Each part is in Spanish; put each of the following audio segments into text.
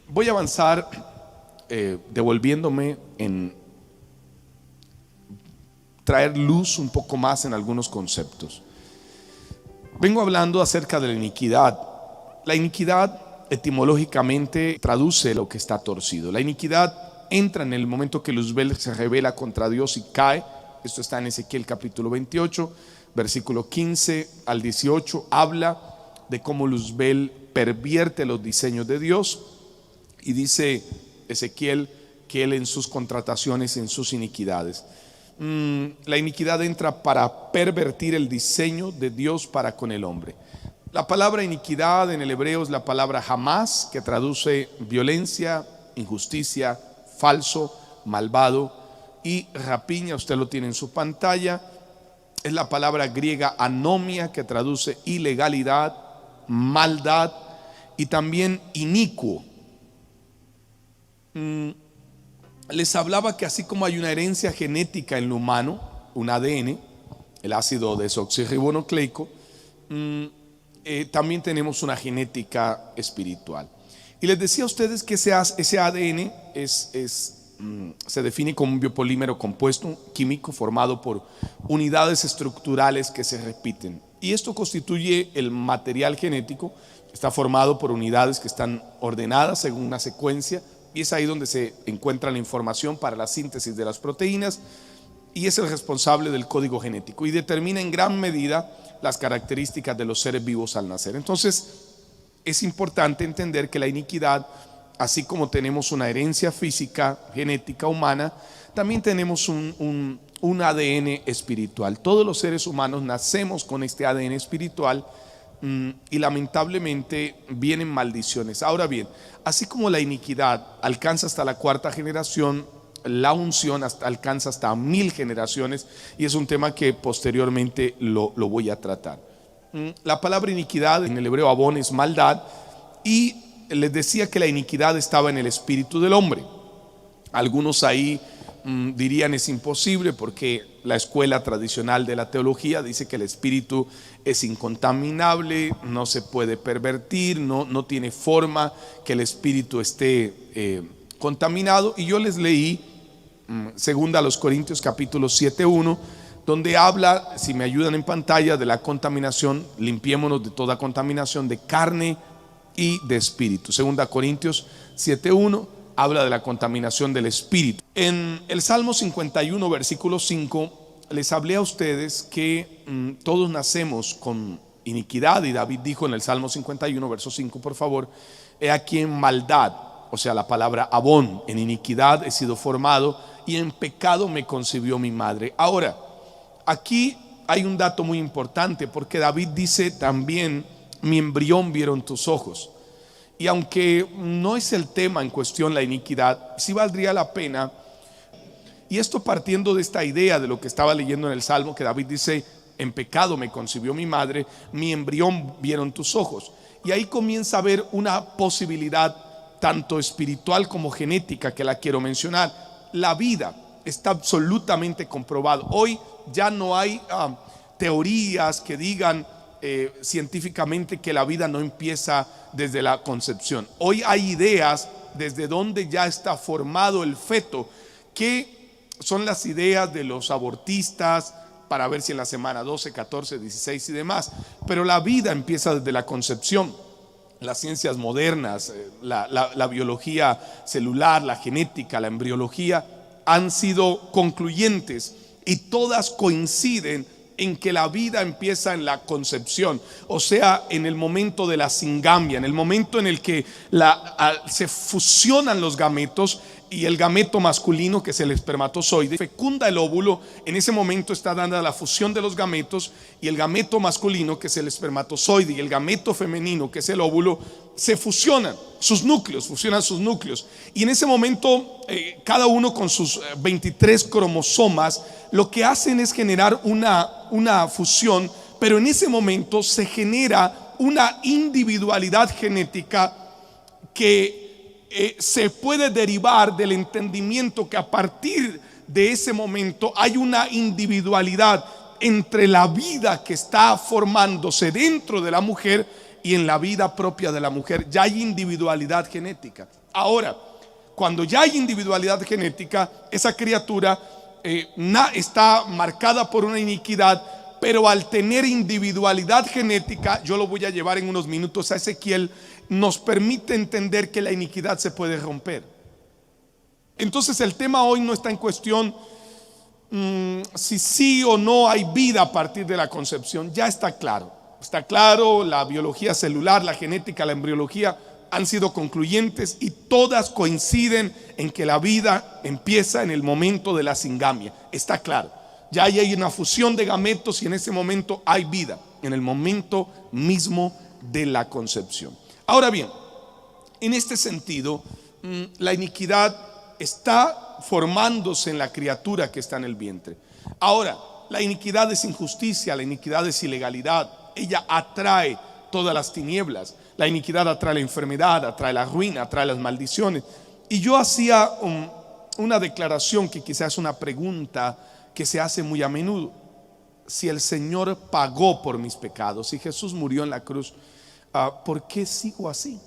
Voy a avanzar devolviéndome en traer luz un poco más en algunos conceptos. Vengo hablando acerca de la iniquidad. La iniquidad etimológicamente traduce lo que está torcido. La iniquidad entra en el momento que Luzbel se revela contra Dios y cae. Esto está en Ezequiel capítulo 28, versículo 15 al 18. Habla de cómo Luzbel pervierte los diseños de Dios, y dice Ezequiel que él en sus contrataciones, en sus iniquidades, la iniquidad entra para pervertir el diseño de Dios para con el hombre. La palabra iniquidad en el hebreo es la palabra jamás, que traduce violencia, injusticia, falso, malvado, y rapiña, usted lo tiene en su pantalla. Es la palabra griega anomia, que traduce ilegalidad, maldad, y también inicuo. Les hablaba que así como hay una herencia genética en lo humano, un ADN, el ácido desoxirribonucleico, también tenemos una genética espiritual. Y les decía a ustedes que ese ADN se define como un biopolímero compuesto químico formado por unidades estructurales que se repiten. Y esto constituye el material genético. Está formado por unidades que están ordenadas según una secuencia, y es ahí donde se encuentra la información para la síntesis de las proteínas, y es el responsable del código genético y determina en gran medida las características de los seres vivos al nacer. Entonces es importante entender que la iniquidad, así como tenemos una herencia física, genética, humana, también tenemos un ADN espiritual. Todos los seres humanos nacemos con este ADN espiritual, y lamentablemente vienen maldiciones. Ahora bien, así como la iniquidad alcanza hasta la cuarta generación, la unción alcanza hasta 1000 generaciones, y es un tema que posteriormente lo voy a tratar. La palabra iniquidad en el hebreo abón es maldad, y les decía que la iniquidad estaba en el espíritu del hombre. Algunos ahí dirían es imposible, porque la escuela tradicional de la teología dice que el espíritu es incontaminable, no se puede pervertir, no tiene forma que el espíritu esté contaminado. Y yo les leí segunda a los Corintios capítulo 7:1, donde habla, si me ayudan en pantalla, de la contaminación. Limpiémonos de toda contaminación de carne y de espíritu. Segunda Corintios 7:1 habla de la contaminación del espíritu. En el Salmo 51 versículo 5 les hablé a ustedes que todos nacemos con iniquidad, y David dijo en el Salmo 51 verso 5, por favor: he aquí en maldad, o sea la palabra abón, en iniquidad he sido formado, y en pecado me concibió mi madre. Ahora, aquí hay un dato muy importante, porque David dice también: mi embrión vieron tus ojos. Y aunque no es el tema en cuestión la iniquidad, sí valdría la pena, y esto partiendo de esta idea de lo que estaba leyendo en el Salmo, que David dice: en pecado me concibió mi madre, mi embrión vieron tus ojos. Y ahí comienza a haber una posibilidad tanto espiritual como genética, que la quiero mencionar. La vida está absolutamente comprobado. Hoy ya no hay teorías que digan científicamente que la vida no empieza desde la concepción. Hoy hay ideas desde donde ya está formado el feto, que son las ideas de los abortistas para ver si en la semana 12, 14, 16 y demás. Pero la vida empieza desde la concepción. Las ciencias modernas, la biología celular, la genética, la embriología, han sido concluyentes, y todas coinciden en que la vida empieza en la concepción, o sea, en el momento de la singamia, en el momento en el que se fusionan los gametos, y el gameto masculino, que es el espermatozoide, fecunda el óvulo. En ese momento está dada la fusión de los gametos, y el gameto masculino, que es el espermatozoide, y el gameto femenino, que es el óvulo, se fusionan sus núcleos, y en ese momento cada uno con sus 23 cromosomas lo que hacen es generar una fusión, pero en ese momento se genera una individualidad genética que se puede derivar del entendimiento que a partir de ese momento hay una individualidad entre la vida que está formándose dentro de la mujer y en la vida propia de la mujer ya hay individualidad genética. Ahora, cuando ya hay individualidad genética, esa criatura está marcada por una iniquidad, pero al tener individualidad genética, yo lo voy a llevar en unos minutos a Ezequiel, nos permite entender que la iniquidad se puede romper. Entonces el tema hoy no está en cuestión si sí o no hay vida a partir de la concepción. Ya está claro. Está claro, la biología celular, la genética, la embriología han sido concluyentes y todas coinciden en que la vida empieza en el momento de la singamia. Está claro. Ya hay una fusión de gametos y en ese momento hay vida, en el momento mismo de la concepción. Ahora bien, en este sentido, la iniquidad está formándose en la criatura que está en el vientre. Ahora, la iniquidad es injusticia, la iniquidad es ilegalidad. Ella atrae todas las tinieblas. La iniquidad atrae la enfermedad, atrae la ruina, atrae las maldiciones. Y yo hacía una declaración que quizás es una pregunta que se hace muy a menudo. Si el Señor pagó por mis pecados, si Jesús murió en la cruz, ¿por qué sigo así?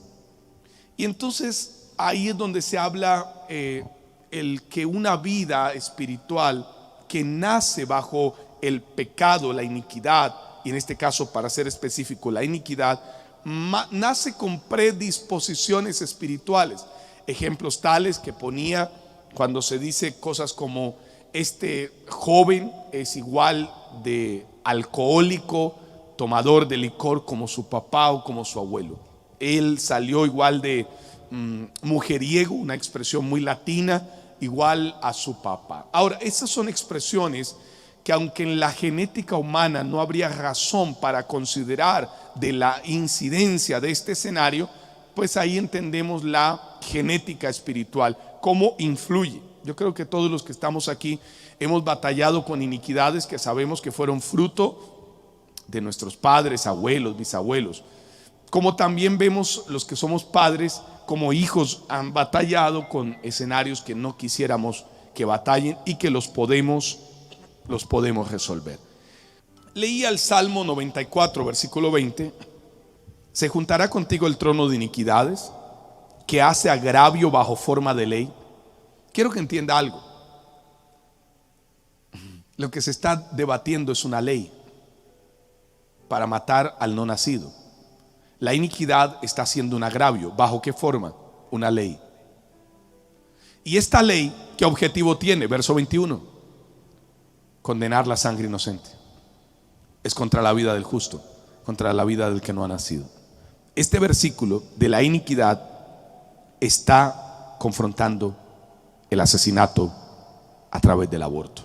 Y entonces ahí es donde se habla el que una vida espiritual que nace bajo el pecado, la iniquidad, y en este caso, para ser específico, la iniquidad, nace con predisposiciones espirituales. Ejemplos tales que ponía cuando se dice cosas como: este joven es igual de alcohólico, tomador de licor como su papá o como su abuelo. Él salió igual de mujeriego, una expresión muy latina, igual a su papá. Ahora, esas son expresiones que, aunque en la genética humana no habría razón para considerar de la incidencia de este escenario, pues ahí entendemos la genética espiritual, cómo influye. Yo creo que todos los que estamos aquí hemos batallado con iniquidades que sabemos que fueron fruto de nuestros padres, abuelos, bisabuelos. Como también vemos los que somos padres, como hijos han batallado con escenarios que no quisiéramos que batallen y que los podemos resolver. Leía el Salmo 94, versículo 20: se juntará contigo el trono de iniquidades, que hace agravio bajo forma de ley. Quiero que entienda algo. Lo que se está debatiendo es una ley para matar al no nacido. La iniquidad está haciendo un agravio. ¿Bajo qué forma? Una ley. Y esta ley, ¿qué objetivo tiene? Verso 21: condenar la sangre inocente. Es contra la vida del justo, contra la vida del que no ha nacido. Este versículo de la iniquidad está confrontando el asesinato a través del aborto.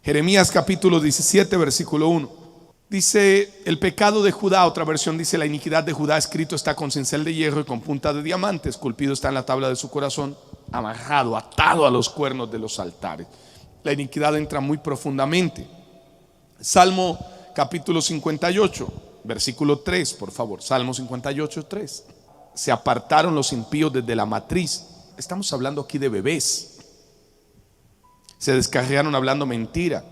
Jeremías capítulo 17, versículo 1. Dice: el pecado de Judá, otra versión dice: la iniquidad de Judá escrito está con cincel de hierro y con punta de diamante, esculpido está en la tabla de su corazón, amarrado, atado a los cuernos de los altares. La iniquidad entra muy profundamente. Salmo capítulo 58, versículo 3, por favor. Salmo 58, 3. Se apartaron los impíos desde la matriz. Estamos hablando aquí de bebés. Se descarriaron hablando mentira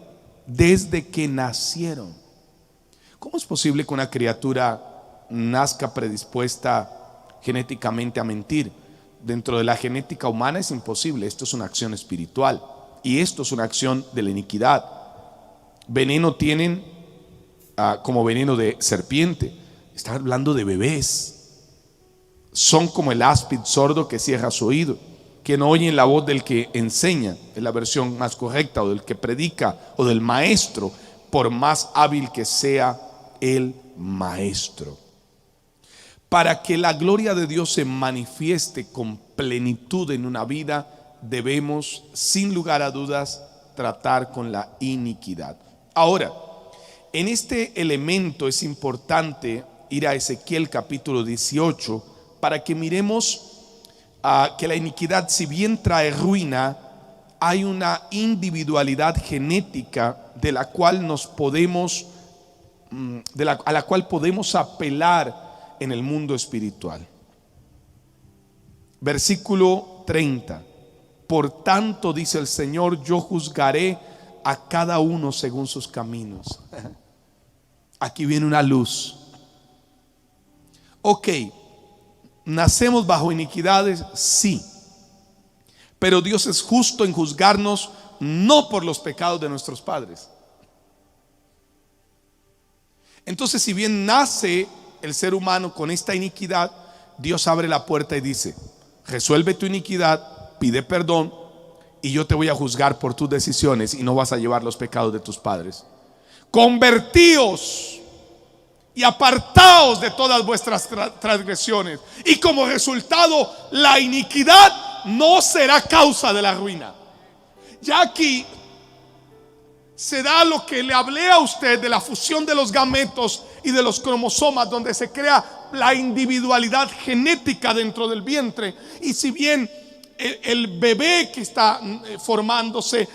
desde que nacieron. ¿Cómo es posible que una criatura nazca predispuesta genéticamente a mentir? Dentro de la genética humana es imposible. Esto es una acción espiritual y esto es una acción de la iniquidad. Veneno tienen como veneno de serpiente. Está hablando de bebés. Son como el áspid sordo que cierra su oído, que no oyen la voz del que enseña, es la versión más correcta, o del que predica, o del maestro, por más hábil que sea el maestro. Para que la gloria de Dios se manifieste con plenitud en una vida, debemos, sin lugar a dudas, tratar con la iniquidad. Ahora, en este elemento es importante ir a Ezequiel capítulo 18 para que miremos que la iniquidad, si bien trae ruina, hay una individualidad genética de la cual nos podemos a la cual podemos apelar en el mundo espiritual. Versículo 30: por tanto, dice el Señor, yo juzgaré a cada uno según sus caminos. aquí viene una luz. Ok, ¿nacemos bajo iniquidades? Sí. Pero Dios es justo en juzgarnos no por los pecados de nuestros padres. Entonces, si bien nace el ser humano con esta iniquidad, Dios abre la puerta y dice: resuelve tu iniquidad, pide perdón, y yo te voy a juzgar por tus decisiones y no vas a llevar los pecados de tus padres. Convertíos y apartaos de todas vuestras transgresiones, y como resultado la iniquidad no será causa de la ruina. Ya aquí se da lo que le hablé a usted de la fusión de los gametos y de los cromosomas, donde se crea la individualidad genética dentro del vientre. Y si bien el bebé que está formándose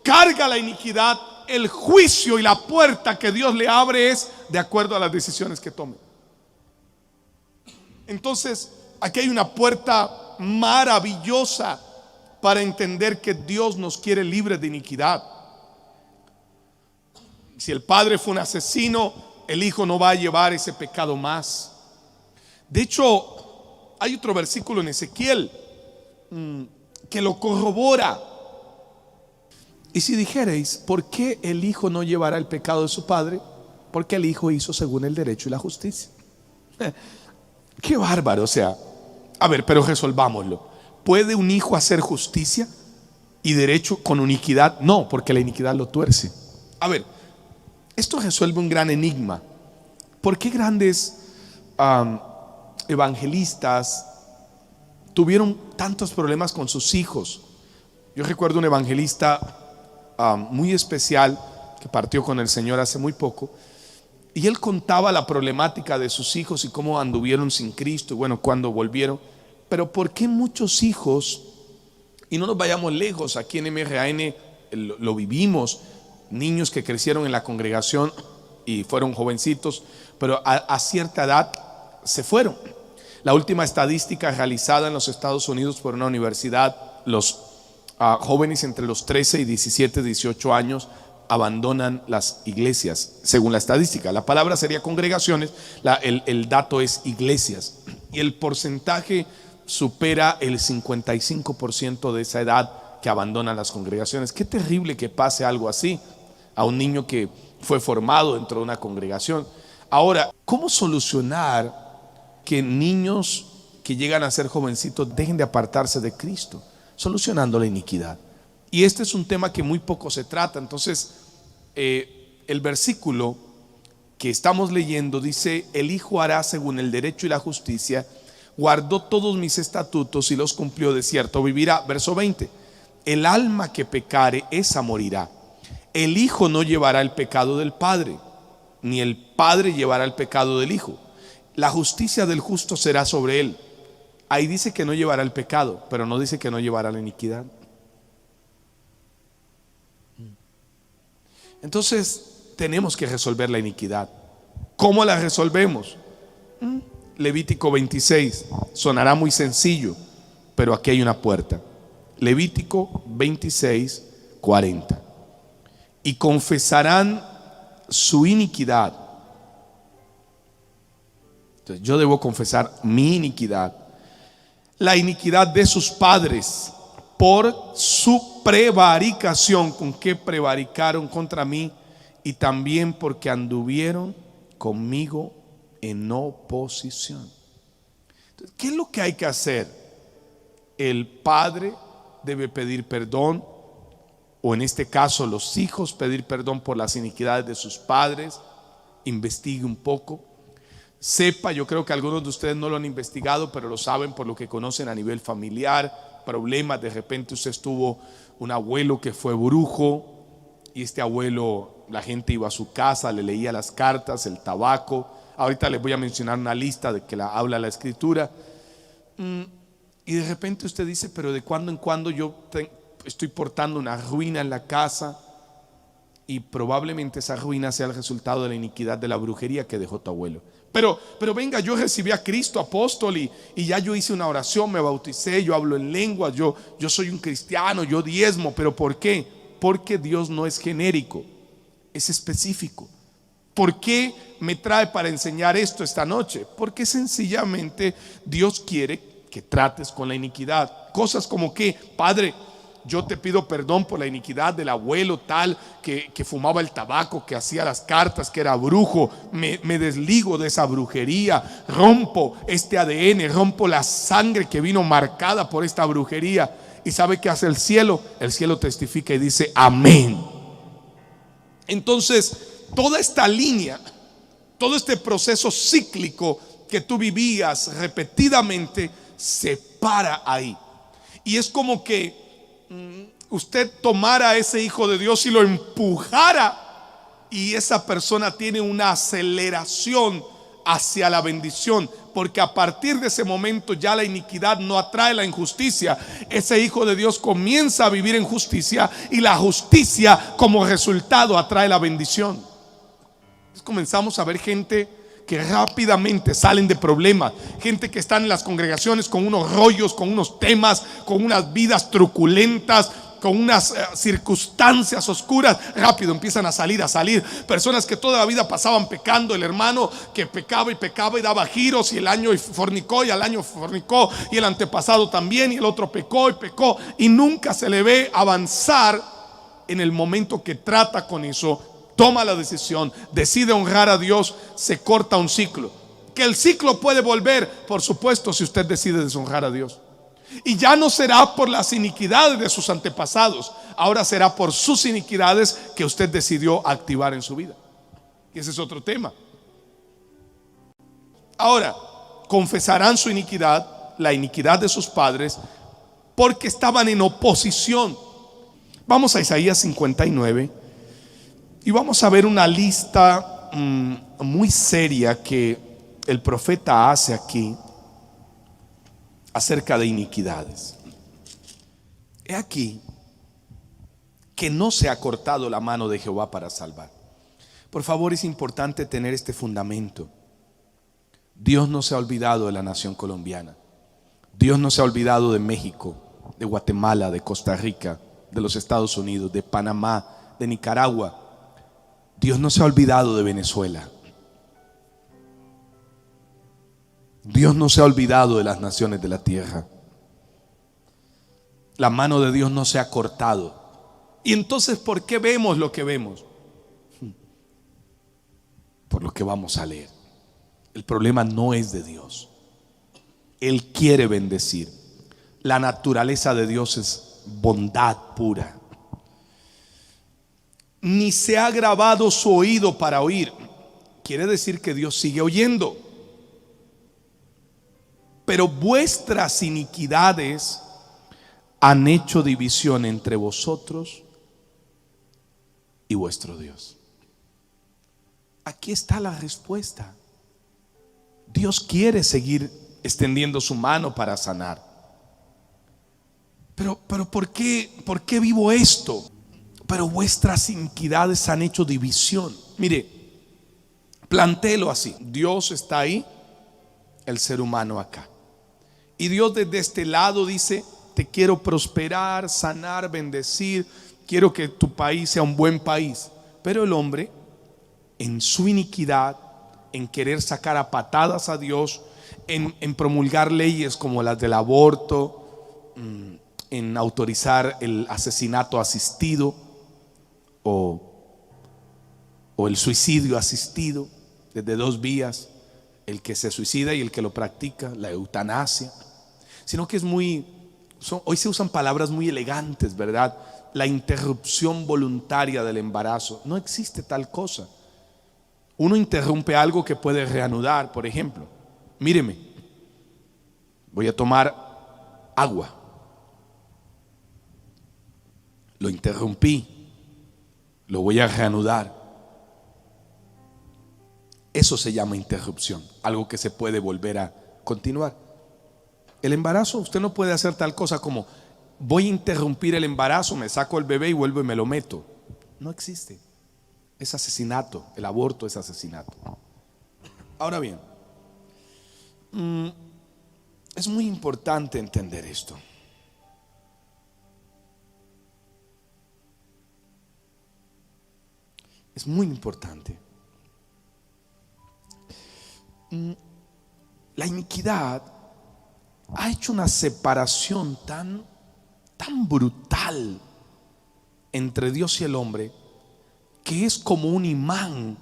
carga la iniquidad, el juicio y la puerta que Dios le abre es de acuerdo a las decisiones que tome. Entonces, aquí hay una puerta maravillosa para entender que Dios nos quiere libres de iniquidad. Si el padre fue un asesino, el hijo no va a llevar ese pecado más. De hecho, hay otro versículo en Ezequiel que lo corrobora. Y si dijereis: ¿por qué el hijo no llevará el pecado de su padre? Porque el hijo hizo según el derecho y la justicia. Qué bárbaro. O sea, a ver, pero resolvámoslo. ¿Puede un hijo hacer justicia y derecho con iniquidad? No, porque la iniquidad lo tuerce. A ver, esto resuelve un gran enigma. ¿Por qué grandes evangelistas tuvieron tantos problemas con sus hijos? Yo recuerdo un evangelista muy especial que partió con el Señor hace muy poco, y él contaba la problemática de sus hijos y cómo anduvieron sin Cristo y bueno, cuando volvieron. Pero ¿por qué muchos hijos? Y no nos vayamos lejos, aquí en MRAN lo vivimos, niños que crecieron en la congregación y fueron jovencitos, pero a cierta edad se fueron. La última estadística realizada en los Estados Unidos por una universidad, los jóvenes entre los 13 y 17, 18 años abandonan las iglesias, según la estadística. La palabra sería congregaciones, el dato es iglesias, y el porcentaje supera el 55% de esa edad que abandonan las congregaciones. Qué terrible que pase algo así a un niño que fue formado dentro de una congregación. Ahora, ¿cómo solucionar que niños que llegan a ser jovencitos dejen de apartarse de Cristo? Solucionando la iniquidad. Y este es un tema que muy poco se trata. Entonces, el versículo que estamos leyendo dice: el hijo hará según el derecho y la justicia, guardó todos mis estatutos y los cumplió, de cierto vivirá. Verso 20: el alma que pecare, esa morirá. El hijo no llevará el pecado del padre, ni el padre llevará el pecado del hijo. La justicia del justo será sobre él. Ahí dice que no llevará el pecado, pero no dice que no llevará la iniquidad. Entonces tenemos que resolver la iniquidad. ¿Cómo la resolvemos? Levítico 26. Sonará muy sencillo, pero aquí hay una puerta. Levítico 26, 40. Y confesarán su iniquidad. Entonces yo debo confesar mi iniquidad, la iniquidad de sus padres, por su prevaricación, con que prevaricaron contra mí, y también porque anduvieron conmigo en oposición. Entonces, ¿qué es lo que hay que hacer? El padre debe pedir perdón, o en este caso los hijos pedir perdón por las iniquidades de sus padres. Investigue un poco, sepa. Yo creo que algunos de ustedes no lo han investigado, pero lo saben por lo que conocen a nivel familiar, problemas. De repente usted tuvo un abuelo que fue brujo, y este abuelo, la gente iba a su casa, le leía las cartas, el tabaco. Ahorita les voy a mencionar una lista de que habla la escritura. Y de repente usted dice: pero de cuando en cuando yo estoy portando una ruina en la casa, y probablemente esa ruina sea el resultado de la iniquidad de la brujería que dejó tu abuelo. Pero venga, yo recibí a Cristo apóstol, y ya yo hice una oración, me bauticé, yo hablo en lenguas, yo soy un cristiano, yo diezmo. ¿Pero por qué? Porque Dios no es genérico, es específico. ¿Por qué me trae para enseñar esto esta noche? Porque sencillamente Dios quiere que trates con la iniquidad. Cosas como que, Padre, yo te pido perdón por la iniquidad del abuelo tal que fumaba el tabaco, que hacía las cartas, que era brujo. Me desligo de esa brujería, rompo este ADN, rompo la sangre que vino marcada por esta brujería. ¿Y sabe qué hace el cielo? El cielo testifica y dice amén. Entonces, toda esta línea, todo este proceso cíclico que tú vivías repetidamente, se para ahí. Y es como que usted tomara a ese hijo de Dios y lo empujara, y esa persona tiene una aceleración hacia la bendición, porque a partir de ese momento ya la iniquidad no atrae la injusticia. Ese hijo de Dios comienza a vivir en justicia, y la justicia como resultado atrae la bendición. Entonces comenzamos a ver gente que rápidamente salen de problemas, gente que están en las congregaciones con unos rollos, con unos temas, con unas vidas truculentas, con unas circunstancias oscuras. Rápido empiezan a salir personas que toda la vida pasaban pecando. El hermano que pecaba y daba giros, y el año fornicó, y al año fornicó, y el antepasado también, y el otro pecó y pecó, y nunca se le ve avanzar. En el momento que trata con eso, toma la decisión, decide honrar a Dios, se corta un ciclo. Que el ciclo puede volver, por supuesto, si usted decide deshonrar a Dios. Y ya no será por las iniquidades de sus antepasados, ahora será por sus iniquidades que usted decidió activar en su vida. Y ese es otro tema. Ahora, confesarán su iniquidad, la iniquidad de sus padres, porque estaban en oposición. Vamos a Isaías 59 y vamos a ver una lista muy seria que el profeta hace aquí acerca de iniquidades. He aquí que no se ha cortado la mano de Jehová para salvar. Por favor, es importante tener este fundamento. Dios no se ha olvidado de la nación colombiana. Dios no se ha olvidado de México, de Guatemala, de Costa Rica, de los Estados Unidos, de Panamá, de Nicaragua. Dios no se ha olvidado de Venezuela. Dios no se ha olvidado de las naciones de la tierra. La mano de Dios no se ha cortado. Y entonces, ¿por qué vemos lo que vemos? Por lo que vamos a leer. El problema no es de Dios. Él quiere bendecir. La naturaleza de Dios es bondad pura. Ni se ha grabado su oído para oír. Quiere decir que Dios sigue oyendo. Pero vuestras iniquidades han hecho división entre vosotros y vuestro Dios. Aquí está la respuesta. Dios quiere seguir extendiendo su mano para sanar. Pero ¿por qué vivo esto? Pero vuestras iniquidades han hecho división. Mire, plantéelo así. Dios está ahí, el ser humano acá. Y Dios desde este lado dice: te quiero prosperar, sanar, bendecir, quiero que tu país sea un buen país. Pero el hombre, en su iniquidad, en querer sacar a patadas a Dios, en promulgar leyes como las del aborto, en autorizar el asesinato asistido o el suicidio asistido desde dos vías, el que se suicida y el que lo practica, la eutanasia. Sino que es hoy se usan palabras muy elegantes, ¿verdad? La interrupción voluntaria del embarazo. No existe tal cosa. Uno interrumpe algo que puede reanudar. Por ejemplo, míreme, voy a tomar agua. Lo interrumpí, lo voy a reanudar. Eso se llama interrupción, algo que se puede volver a continuar. El embarazo, usted no puede hacer tal cosa como: voy a interrumpir el embarazo, me saco el bebé y vuelvo y me lo meto. No existe. Es asesinato. El aborto es asesinato. Ahora bien, es muy importante entender esto. Es muy importante. la iniquidad ha hecho una separación tan brutal entre Dios y el hombre, que es como un imán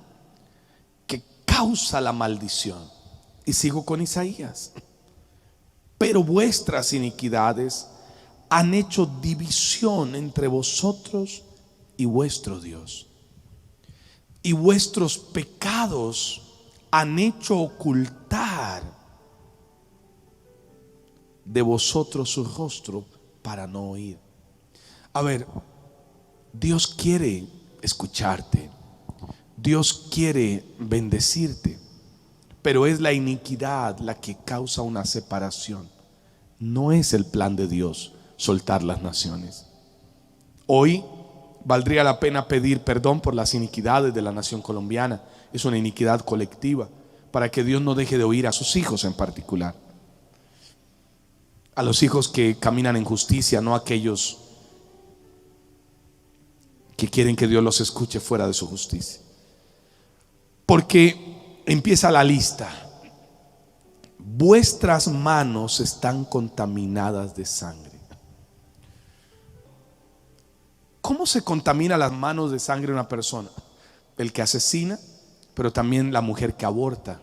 que causa la maldición. Y sigo con Isaías. Pero vuestras iniquidades han hecho división entre vosotros y vuestro Dios, y vuestros pecados han hecho ocultar de vosotros su rostro para no oír. A ver, Dios quiere escucharte, Dios quiere bendecirte, pero es la iniquidad la que causa una separación. No es el plan de Dios soltar las naciones. Hoy valdría la pena pedir perdón por las iniquidades de la nación colombiana. Es una iniquidad colectiva, para que Dios no deje de oír a sus hijos en particular, a los hijos que caminan en justicia, no a aquellos que quieren que Dios los escuche fuera de su justicia. Porque empieza la lista: vuestras manos están contaminadas de sangre. ¿Cómo se contamina las manos de sangre de una persona? El que asesina, pero también la mujer que aborta,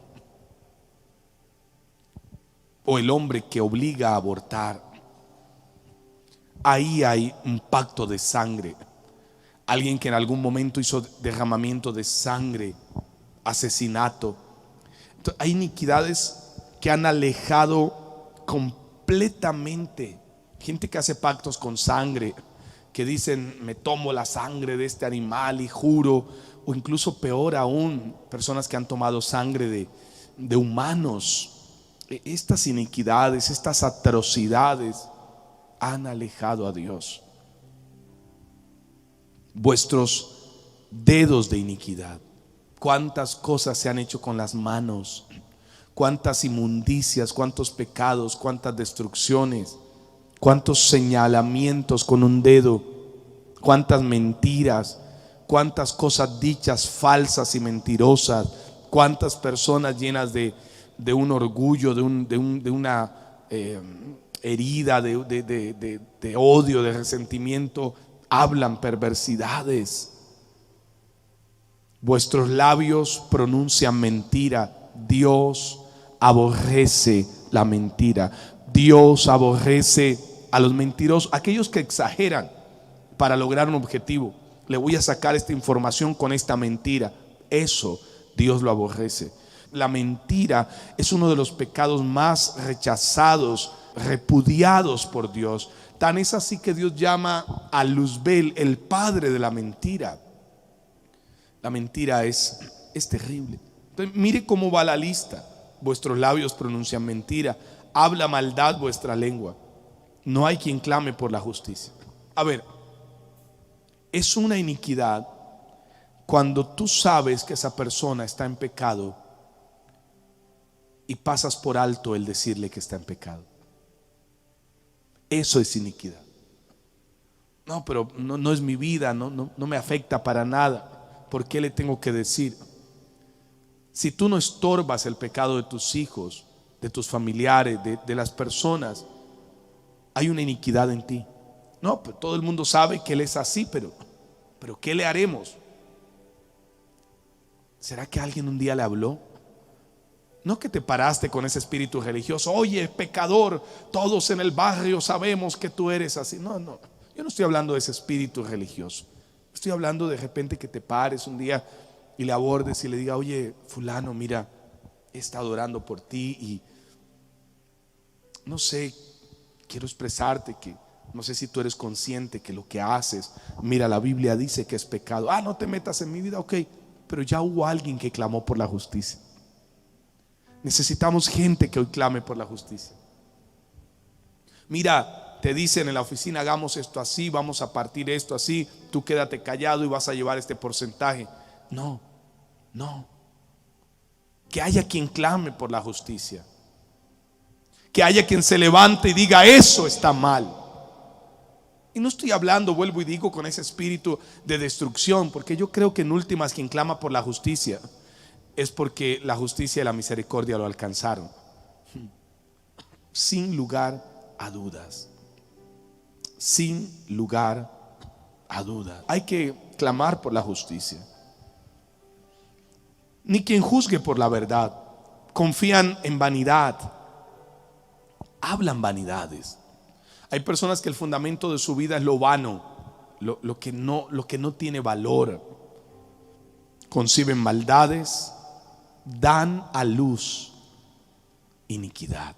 o el hombre que obliga a abortar. Ahí hay un pacto de sangre. Alguien que en algún momento hizo derramamiento de sangre, asesinato. Entonces, hay iniquidades que han alejado completamente. Gente que hace pactos con sangre, que dicen: me tomo la sangre de este animal y juro. O incluso peor aún, personas que han tomado sangre de humanos. Estas iniquidades, estas atrocidades han alejado a Dios. Vuestros dedos de iniquidad. Cuántas cosas se han hecho con las manos, cuántas inmundicias, cuántos pecados, cuántas destrucciones, cuántos señalamientos con un dedo, cuántas mentiras, cuántas cosas dichas falsas y mentirosas, cuántas personas llenas de un orgullo, de una herida, de odio, de resentimiento, hablan perversidades. Vuestros labios pronuncian mentira. Dios aborrece la mentira. Dios aborrece a los mentirosos, aquellos que exageran para lograr un objetivo. Le voy a sacar esta información con esta mentira. Eso Dios lo aborrece. La mentira es uno de los pecados más rechazados, repudiados por Dios. Tan es así que Dios llama a Luzbel el padre de la mentira. La mentira es terrible. Entonces, mire cómo va la lista. Vuestros labios pronuncian mentira, habla maldad vuestra lengua. No hay quien clame por la justicia. A ver, es una iniquidad cuando tú sabes que esa persona está en pecado y pasas por alto el decirle que está en pecado. Eso es iniquidad. No, pero no es mi vida, no me afecta para nada. ¿Por qué le tengo que decir? Si tú no estorbas el pecado de tus hijos, de tus familiares, de las personas, hay una iniquidad en ti. No, pues todo el mundo sabe que él es así, pero ¿qué le haremos? ¿Será que alguien un día le habló? No que te paraste con ese espíritu religioso: oye, pecador, todos en el barrio sabemos que tú eres así. No, yo no estoy hablando de ese espíritu religioso. Estoy hablando de repente que te pares un día y le abordes y le diga: oye, fulano, mira, he estado orando por ti y no sé, quiero expresarte que no sé si tú eres consciente que lo que haces, mira, la Biblia dice que es pecado. No te metas en mi vida, ok, pero ya hubo alguien que clamó por la justicia. Necesitamos gente que hoy clame por la justicia. Mira, te dicen en la oficina: hagamos esto así, vamos a partir esto así, tú quédate callado y vas a llevar este porcentaje. No. Que haya quien clame por la justicia, que haya quien se levante y diga: eso está mal. Y no estoy hablando, vuelvo y digo, con ese espíritu de destrucción, porque yo creo que en últimas quien clama por la justicia es porque la justicia y la misericordia lo alcanzaron. Sin lugar a dudas. Sin lugar a dudas. Hay que clamar por la justicia. Ni quien juzgue por la verdad. Confían en vanidad. Hablan vanidades. Hay personas que el fundamento de su vida es lo vano, lo que no tiene valor. Conciben maldades, dan a luz iniquidad.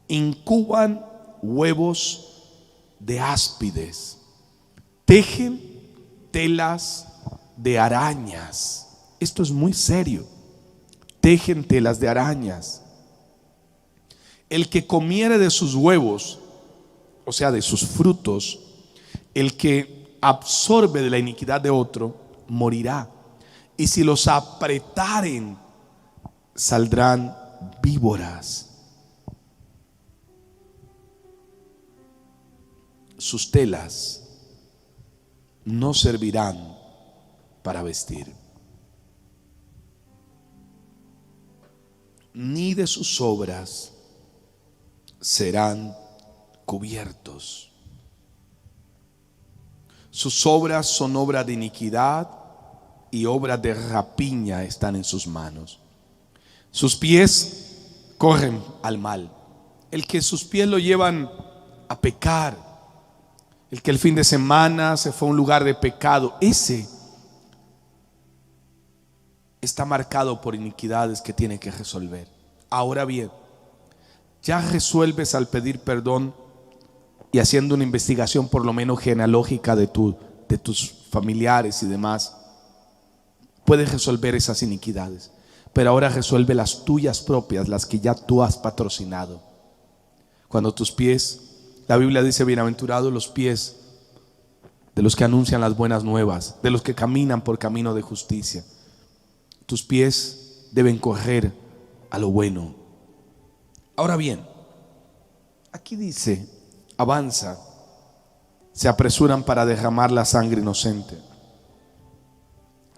Incuban huevos de áspides. Tejen telas de arañas. Esto es muy serio. Tejen telas de arañas. El que comiere de sus huevos, o sea, de sus frutos, el que absorbe de la iniquidad de otro, morirá. Y si los apretaren, saldrán víboras. Sus telas no servirán para vestir, ni de sus obras serán cubiertos. Sus obras son obra de iniquidad y obra de rapiña están en sus manos. Sus pies corren al mal. El que sus pies lo llevan a pecar, el que el fin de semana se fue a un lugar de pecado, ese está marcado por iniquidades que tiene que resolver. Ahora bien, ya resuelves al pedir perdón y haciendo una investigación por lo menos genealógica de tus familiares y demás, puedes resolver esas iniquidades. Pero ahora resuelve las tuyas propias, las que ya tú has patrocinado. Cuando tus pies, la Biblia dice, bienaventurados los pies de los que anuncian las buenas nuevas, de los que caminan por camino de justicia. Tus pies deben correr a lo bueno. Ahora bien, aquí dice, avanza, se apresuran para derramar la sangre inocente.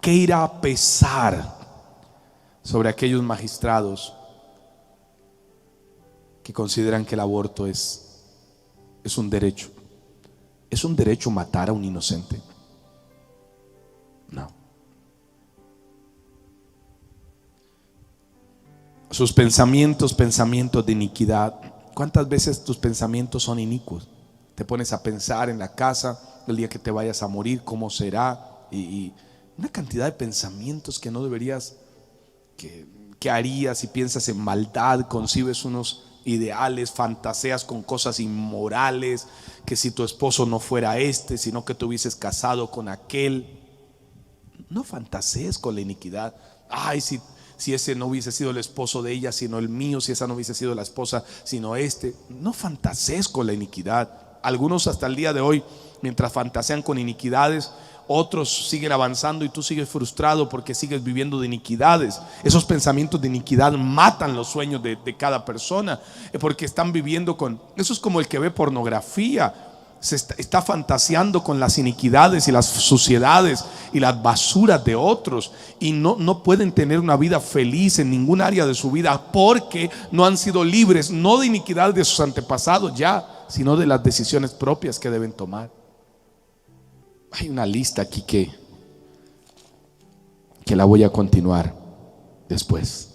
¿Qué irá a pesar sobre aquellos magistrados que consideran que el aborto es un derecho? ¿Es un derecho matar a un inocente? No. Sus pensamientos de iniquidad. ¿Cuántas veces tus pensamientos son inicuos? Te pones a pensar en la casa, el día que te vayas a morir, cómo será, y una cantidad de pensamientos que no deberías, que harías, y piensas en maldad, concibes unos ideales, fantaseas con cosas inmorales, que si tu esposo no fuera sino que te hubieses casado con aquel. No fantasees con la iniquidad. Ay, si ese no hubiese sido el esposo de ella, sino el mío, si esa no hubiese sido la esposa, sino este. No fantasees con la iniquidad. Algunos hasta el día de hoy, mientras fantasean con iniquidades, otros siguen avanzando y tú sigues frustrado porque sigues viviendo de iniquidades. Esos pensamientos de iniquidad matan los sueños de cada persona, porque están viviendo con... Eso es como el que ve pornografía. Está fantaseando con las iniquidades y las suciedades y las basuras de otros, y no pueden tener una vida feliz en ningún área de su vida, porque no han sido libres, no de iniquidad de sus antepasados ya, sino de las decisiones propias que deben tomar. Hay una lista aquí que la voy a continuar después.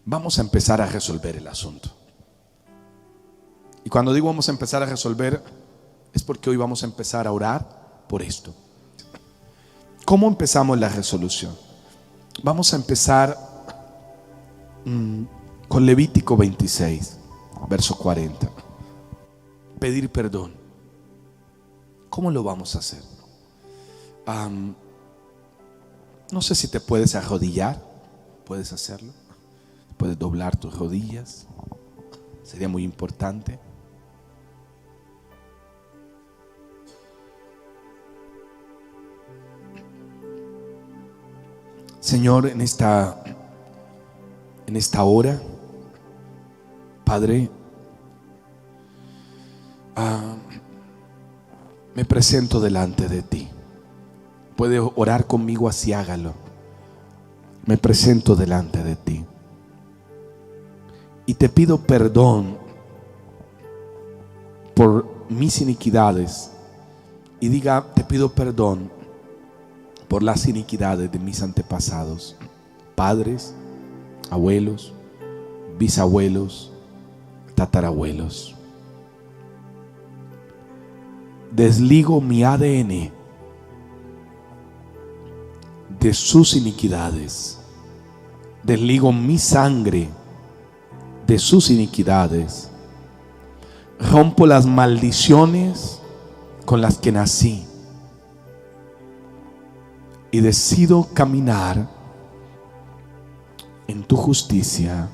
Vamos a empezar a resolver el asunto. Y cuando digo vamos a empezar a resolver, es porque hoy vamos a empezar a orar por esto. ¿Cómo empezamos la resolución? Vamos a empezar con Levítico 26, verso 40. Pedir perdón. ¿Cómo lo vamos a hacer? No sé si te puedes arrodillar. ¿Puedes hacerlo? Puedes doblar tus rodillas. Sería muy importante. Señor, en esta hora, Padre, me presento delante de ti. puede orar conmigo, así hágalo. Me presento delante de ti y te pido perdón por mis iniquidades. Y diga: te pido perdón por las iniquidades de mis antepasados, padres, abuelos, bisabuelos, tatarabuelos. Desligo mi ADN de sus iniquidades. Desligo mi sangre de sus iniquidades. Rompo las maldiciones con las que nací y decido caminar en tu justicia